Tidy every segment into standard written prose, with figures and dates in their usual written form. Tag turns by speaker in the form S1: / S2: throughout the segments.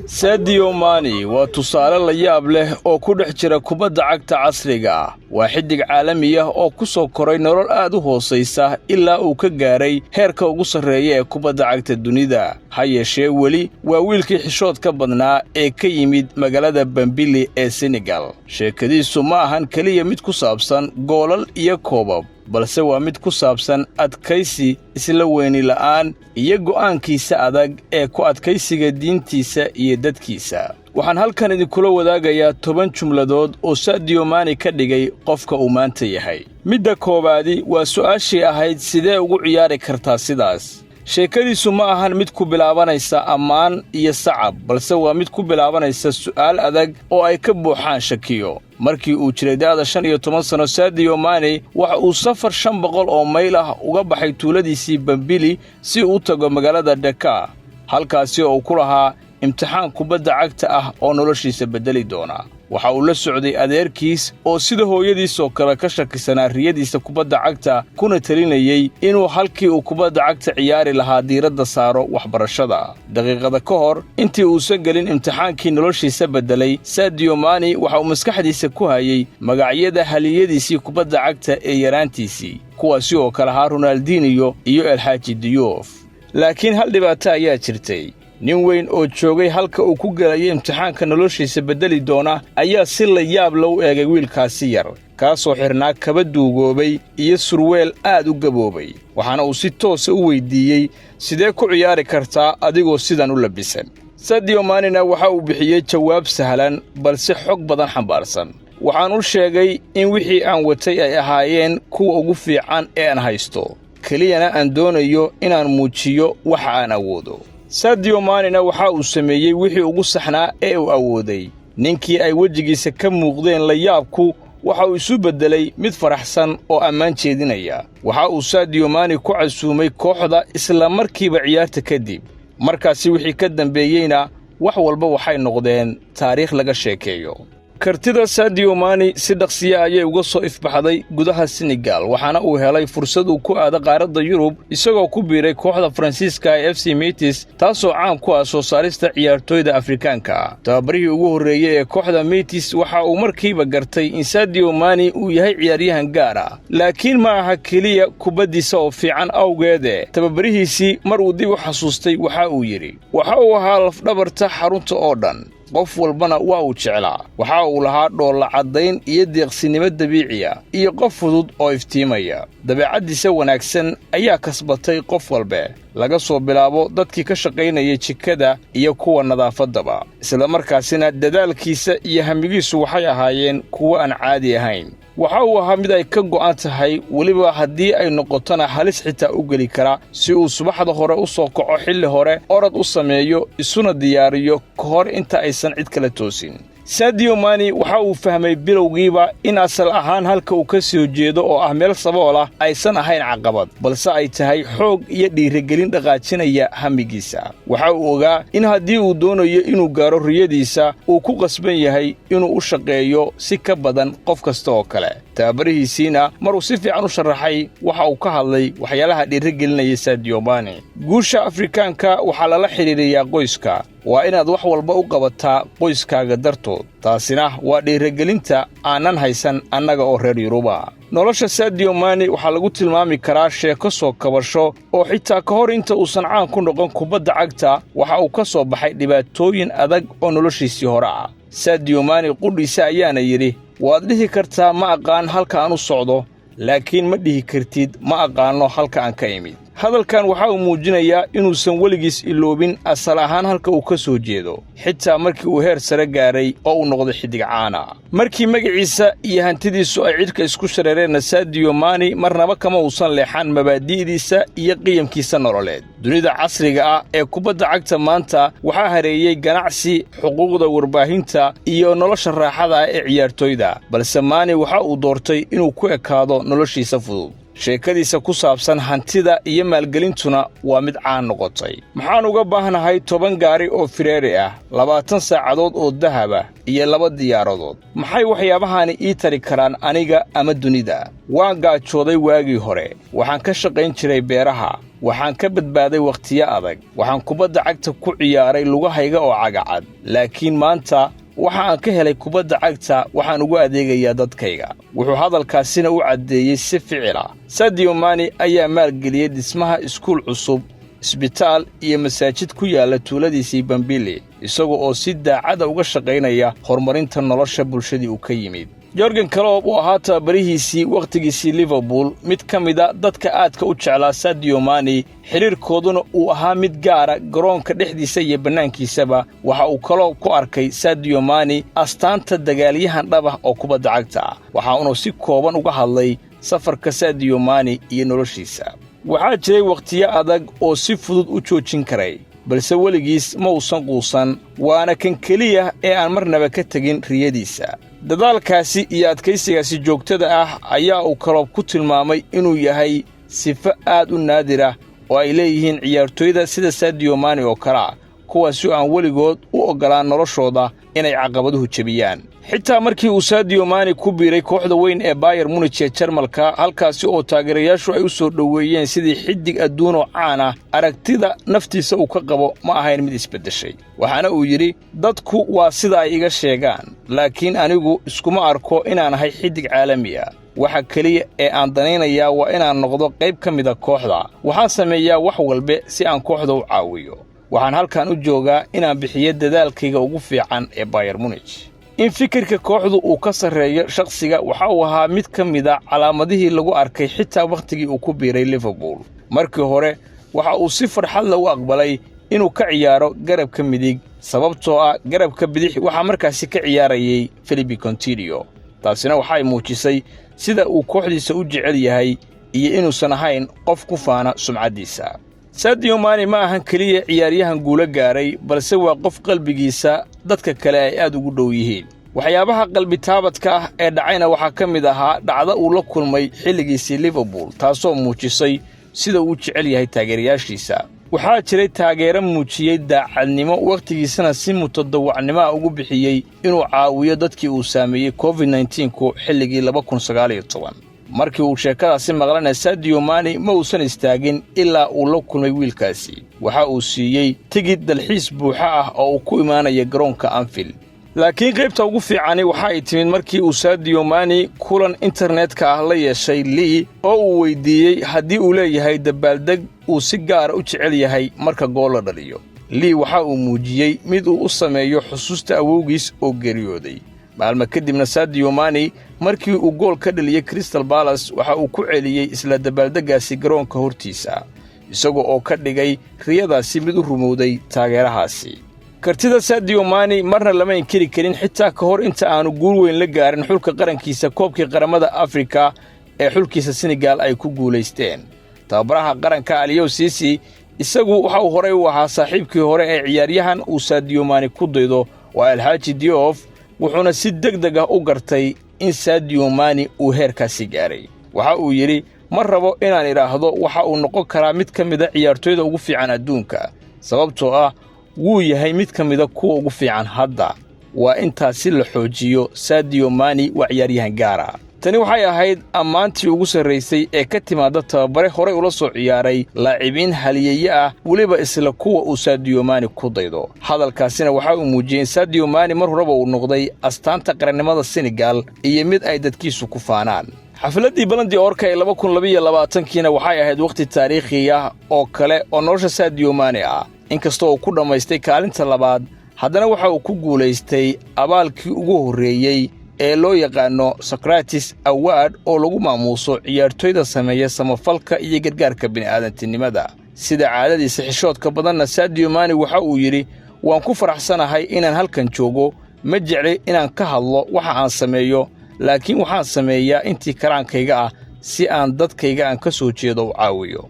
S1: Sadio Mane waa tusaale la yaab leh oo ku dhex jira kubadda cagta casriga ah. Waa xiddig caalami ah oo ku soo koray nolol aad u hoosaysa ilaa uu ka gaaray heerka ugu sarreeya ee kubadda cagta dunida. Ha yeeshee weli waa wiilkii xishood ka badnaa ee ka yimid magaalada Bambili ee Senegal. Sheekadiisu ma ahan keliya mid ku saabsan goolal iyo koobab, balse waa mid ku saabsan adkaysi, isla weyni la'aan iyo go'aankiisa adag ee ku adkaysiga diintiisa iyo dadkiisa. Waxaan halkan idinkula wadaagayaa 10 jumladood oo Sadio Mane ka dhigay qofka uu maanta yahay. Midda koowaadi waa su'aashii ahayd sidee ugu ciyaari kartaa sidaas. Sheekadiisu ma ahan mid ku bilaabanaysa ammaan iyo sacab, balse waa mid ku bilaabanaysa su'aal adag oo ay ka buuxaan shakiyo. Markii uu jiray da'da 15 sano, Sadio Mane waxa uu safar 500 oo mayl ah uga baxay tuuladiisii Bambili si uu u tago magaalada Dakar, halkaasi oo uu ku lahaa imtixaan kubadda cagta ah oo noloshiisa bedeli doona. Waxa uu la socday adeerkiis oo sida hooyadiis oo kale ka shakisanaa riyadiisa kubadda cagta, kuna talinayay inuu halkii uu kubadda cagta ciyaari lahaa diiradda saaro waxbarashada. Daqiiqada ka hor intii uusan gelin imtixaankii noloshiisa bedelay, Sadio Mane waxa uu maskaxdiisa ku hayay magacyada haliyadiisii kubadda cagta ee yaraantiisii, kuwaasi oo kale ahaa Ronaldinho iyo El Hadji Diouf. Laakiin hal dhibaato ayaa jirtay. nin weyn oo joogay halka uu ku galayay imtixaanka noloshiisa bedeli doona ayaa si la yaab leh u eegay wiilkaasi yar, kaasoo xirnaa kaba duugoobay iyo surweel aad u gaboobay. waxaana uu si toos u weydiiyey, sidee ku ciyaari kartaa adigoo sidan u labisan? Sadio Mane waxa uu bixiyey jawaab sahlan balse xog badan xambaarsan. waxaan u sheegay in wixii aan watay ay ahaayeen kuwa ugu fiican ee aan haysto, keliyana aan doonayo inaan muujiyo waxa aan awoodo. Sadio Mane waxa uu sameeyey wixii ugu saxnaa ee uu awooday. ninkii ay wejigiisa ka muuqdeen la yaabku waxa uu isu bedelay mid faraxsan oo ammaan jeedinaya. waxa uu Sadio Mane ku casuumay kooxda isla markiiba ciyaarta kadib. markaasi wixii ka dambeeyeyna wax walba waxay noqdeen taariikh laga sheekeeyo. kartida Sadio Mane si dhaqsiya ayay uga soo ifbaxday gudaha Senegal, waxaana uu helay fursad uu ku aado qaaradda Yurub isagoo ku biiray kooxda Faransiiska ee FC Metz, taasoo caan ku ah soo saarista ciyaartoyda Afrikaanka. tababarihii ugu horreeyay ee kooxda Metz waxa uu markiiba gartay in Sadio Mane uu yahay ciyaaryahan gaar ah, laakiin ma aha keliya kubaddiisa oo fiican awgeed. tababarihiisii mar uu dib u xasuustay waxa uu yidhi, waxa uu ahaa lafdhabarta xarunta oo dhan, qof walbana waa uu jeclaa. waxa uu lahaa dhoolla caddayn iyo deeqsinimo dabiiciya iyo qof fudud oo iftiimaya. dabeecaddiisa wanaagsan ayaa kasbatay qof walba, laga soo bilaabo dadkii ka shaqaynayay jikada iyo kuwa nadaafaddaba. isla markaasina dadaalkiisa iyo hamigiisu waxay ahaayeen kuwo aan caadi ahayn. waxa uu ahaa mid ay ka go'an tahay, weliba haddii ay noqotona halis xitaa u geli kara, si uu subaxda hore u soo kaco xilli hore, orod u sameeyo, isuna diyaariyo ka hor inta aysan cid kala toosin. Sadio Mane waxa uu fahmay bilowgiiba in asal ahaan halka uu ka soo jeedo oo ah meel sabool ah aysan ahayn caqabad, balse ay tahay xoog iyo dhiirigelin dhaqaajinaya hamigiisa. waxa uu ogaa in haddii uu doonayo inuu gaaro riyadiisa, uu ku qasban yahay inuu u shaqeeyo si ka badan qof kasta oo kale. tababarihiisiina maruu si fiican u sharaxay, waxa uu ka hadlay waxyaalaha dhiirigelinaya Sadio Mane. guusha Afrikaanka waxaa lala xiriiriyaa qoyska. waa inaad wax walba u qabataa qoyskaaga dartood. taasina waa dhiirigelinta aanan haysan annaga oo reer Yuruba. nolosha Sadio Mane waxaa lagu tilmaami karaa sheeko soo kabasho oo xitaa ka hor inta uusan caan ku noqon kubadda cagta, waxa uu ka soo baxay dhibaatooyin adag oo noloshiisii hore ah. Sadio Mane qudhiisa ayaana yidhi, waad dhihi kartaa ma aqaan halka aan u socdo, laakiin ma dhihi kartid ma aqaano halka aan ka imid. hadalkan waxa uu muujinayaa inuusan weligiis iloobin asal ahaan halka uu ka soo jeedo, xitaa markii uu heer sare gaaray oo uu noqday xiddig caana. markii magaciisa iyo hantidiisu ay cidhka isku shareereen, Sadio Mane marnaba kama uusan leexan mabaadi'diisa iyo qiyamkiisa nololeed. dunida casriga ah ee kubadda cagta maanta waxaa hareeyey ganacsi, xuquuqda warbaahinta iyo nolosha raaxada ah ee ciyaartoyda, balse Mane waxa uu doortay inuu ku ekaado noloshiisa fudud. sheekadiisa ku saabsan hantida iyo maalgelintuna waa mid caan noqotay. maxaan uga baahnahay 10 gaari oo Ferrari ah, 20 saacadood oo dahab ah iyo 2 diyaaradood? maxay waxyaabahani ii tari karaan aniga ama dunida? waan gaajooday waagii hore, waxaan ka shaqayn jiray beeraha, waxaan ka badbaaday wakhtiyo adag waxaan kubadda cagta ku ciyaaray lugahayga oo cagacad laakiin maanta waxa aan ka helay kubadda cagta waxaan ugu adeegayaa dadkayga wuxuu hadalkaasina u caddeeyey si ficil ah Sadio Mane ayaa maalgeliyey dhismaha iskuul cusub isbitaal iyo masaajid ku yaala tuuladiisii Bambili isagoo oo si daacad uga shaqaynaya horumarinta nolosha bulshadii uu ka yimid Jurgen Klopp oo ahaa tababarihiisii wakhtigiisii Liverpool mid ka mid ah dadka aadka u jeclaa Sadio Mane xiriirkooduna uu ahaa mid gaara garoonka dhexdiisa iyo bannaankiisaba waxa uu Klopp ku arkay Sadio Mane astaanta dagaalyahan dhab ah oo kubadda cagta waxa uu si kooban uga hadlay safarka Sadio Mane iyo noloshiisa waxaa jiray wakhtiyo adag oo si fudud u joojin karay balse weligiis ma uusan quusan waana kan keliya ee aan marnaba ka tegin riyadiisa dadaalkaasi iyo adkaysigaasi joogtada ah ayaa uu Klopp ku tilmaamay inuu yahay sifo aad u naadir ah oo ay leeyihiin ciyaartooyda sida Sadio Mane oo kale kuwaas oo aan weligood u ogolaan noloshooda inay caqabaduhu jabiyaan xitaa markii uu Sadio Mane ku biiray kooxda weyn ee Bayern Munich ee Jarmalka halkaasi oo taageerayaashu ay u soo dhaweeyeen sidii xidig adduun oo caan ah aragtida naftiisa uu ka qabo ma ahayn mid isbedeshay waxaana uu yiri dadku waa sida ay iga sheegaan laakiin anigu iskuma arko inaan ahay xidig caalami ah waxa kaliya ee aan danaynayaa waa inaan noqdo qayb ka mid ah kooxda waxaan sameeyaa wax walba si aan kooxda u caawiyo waxaan halkan u joogaa inaan bixiyo dadaalkayga ugu fiican ee Bayern Munich in fikirka kooxdu uu ka sareeyo shakhsiga waxa uu ahaa mid ka mid ah calaamadihii lagu arkay xitaa waqtigii uu ku biiray Liverpool markii hore waxa uu si farxad leh u aqbalay inuu ka ciyaaro garabka midig sababtoo ah garabka bidix waxa markaasi ka ciyaarayay Philippe Coutinho taasina waxay muujisay sida uu kooxdiisa u jecel yahay iyo inuusan ahayn qof ku faana sumcadiisa Sadio Mane ma ahan kaliya ciyaaryahan guulo gaaray balse waa qof qalbigiisa dadka kale ay aad ugu dhow yihiin waxyaabaha qalbi taabadka ah ee dhacayna waxa ka mid ahaa dhacdo uu la kulmay xilligiisii Liverpool taasoo muujisay sida uu jecel yahay taageerayaashiisa waxaa jiray taageero muujiyay daacadnimo waqtigiisana si mutadawacnimo ugu bixiyay inuu caawiyo dadkii uu saameeyay COVID-19 xilligii 2019 markii uu sheekadaasi maqlanay Sadio Mane ma uusan istaagin ilaa uu la kulmay wiilkaasi waxa uu siiyay tigid dalxiis buuxa ah oo uu ku imaanaya garoonka Anfield laakiin qaybta ugu fiican waxa ay timid markii uu Sadio Mane kulan internetka ah la yeeshay Lee oo uu weydiiyay haddii uu leeyahay dabaaldeg uu si gaar ah u jecel yahay marka gool la dhaliyo Lee waxa uu muujiyay mid uu u sameeyo xusuusta awowgiis oo geeriyooday maalmo kadibna Sadio Mane markii uu gool ka dhaliyay Crystal Palace waxa uu ku celiyay isla dabaaldegaasi garoonka hortiisa isagoo oo ka dhigay riyadaasi mid u rumowday taageerahaasi kartida Sadio Mane marna lama inkiri karin xitaa ka hor inta aanu guul weyn la gaarin xulka qarankiisa koobkii qaramada Afrika ee xulkiisa Senegal ay ku guuleysteen tababaraha qaranka Aliou Cisse isagu waxa uu horay u ahaa saaxiibkii hore ee ciyaaryahan uu Sadio Mane ku daydo waa El Hadji Diouf wuxuuna si degdeg ah u gartay in Sadio Mane uu heerkaasi gaaray waxa uu yiri ma rabo inaan iraahdo waxa uu noqon karaa mid ka mid ah ciyaartooyda ugu fiican adduunka sababtoo ah wuu yahay mid ka mid ah kuwa ugu fiican hadda waa intaasi la xoojiyo Sadio Mane waa ciyaaryahan gaara tani waxay ahayd ammaantii ugu sareysay ee ka timaada tababare hore ula soo ciyaaray laacibiin haliyeeye ah waliba isla kuwa uu Sadio Mane ku daydo hadalkaasina waxa uu muujiyay Sadio Mane mar horeba uu noqday astaanta qarannimada Senegal iyo mid ay dadkiisu ku faanaan xafladii Ballon d'Or ee 2022kiina waxay ahayd waqti taariikhi ah oo kale oo nolosha Sadio Mane ah inkastoo uu ku dhameystay kaalinta labaad haddana waxa uu ku guuleystay abaalkii ugu horeeyay ee loo yaqaano Socrates Award oo lagu maamuuso ciyaartooyda sameeya samafalka iyo gargaarka bini'aadantinimada sida caadadiisa xishoodka badanna Sadio Mane waxa uu yiri waan ku faraxsanahay inaan halkan joogo ma jecli inaan ka hadlo waxa aan sameeyo laakiin waxaan sameeyaa intii karaankayga ah si aan dadkayga aan ka soo jeedo u caawiyo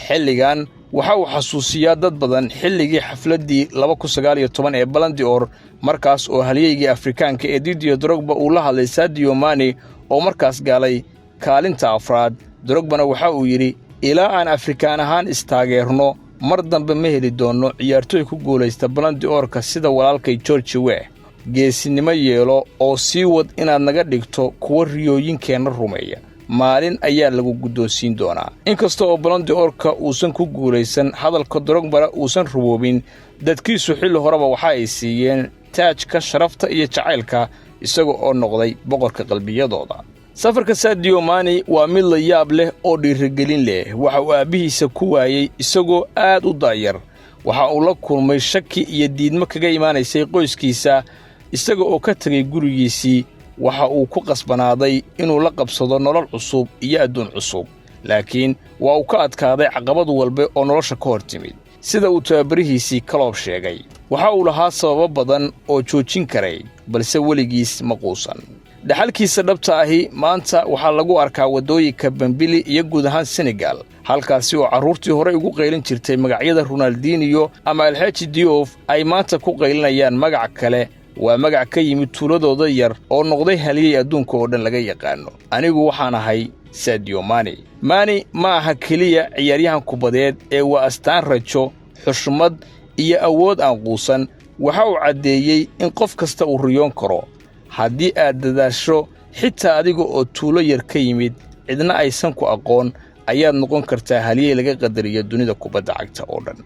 S1: xilligan waxa uu xasuusiyaa dad badan xilligii xafladii 2019 ee Ballon d'Or markaas oo halyeeyga Afrikaanka ee Didier Drogba uu la hadlay Sadio Mane oo markaas galay kaalinta afraad Drogbana waxa uu yiri ilaa aan Afrikaan ahaan istaageerno mar dambe ma heli doono ciyaartooy ku guuleysta Ballon d'Or-ka sida walaalkay George Weah geesinimo yeelo oo sii wad inaad naga dhigto kuwa riyooyinkeena rumeeya maalin ayaa lagu guddoonsiin doonaa inkasta oo Ballon d'Orka uusan ku guulaysan hadalka Drogba uusan ruboobin dadkiisu xilli horeba waxa ay siiyeen taajka sharafta iyo jacaylka isagoo oo noqday boqorka qalbiyadooda safarka Sadio Mane waa mid la yaab leh oo dhiirigelin leh waxa uu aabihiisa ku waayay isagoo aad u daayar waxa uu la kulmay shaki iyo diidmo kaga imaanaysay qoyskiisa isagoo oo ka tagay gurigiisii waxa uu ku qasbanaaday inuu la qabsado nolol cusub iyo adduun cusub laakiin waa uu ka adkaaday caqabad walba oo nolosha ka hortimid sida uu tababarihiisii Klopp sheegay waxa uu lahaa sababo badan oo joojin karay balse weligiis ma quusan dhaxalkiisa dhabta ahi maanta waxaa lagu arkaa wadooyinka Bambili iyo guud ahaan Senegal halkaasi oo carruurtii hore ugu qaylin jirtay magacyada Ronaldinho ama El Hadji Diouf ay maanta ku qaylinayaan magac kale waa magac ka yimid tuuladooda yar oo noqday haliyay adduunka oo dhan laga yaqaano anigu waxaan ahay Sadio Mane ma aha kaliya ciyaaryahan kubadeed ee waa astaan rajo xushmad iyo awood aan quusan waxa uu cadeeyay in qof kasta uu riyoon karo haddii aad dadaasho xitaa adiga oo tuulo yar ka yimid cidna aysan ku aqoon ayaad noqon kartaa haliyay laga qadariyo dunida kubadda cagta oo dhan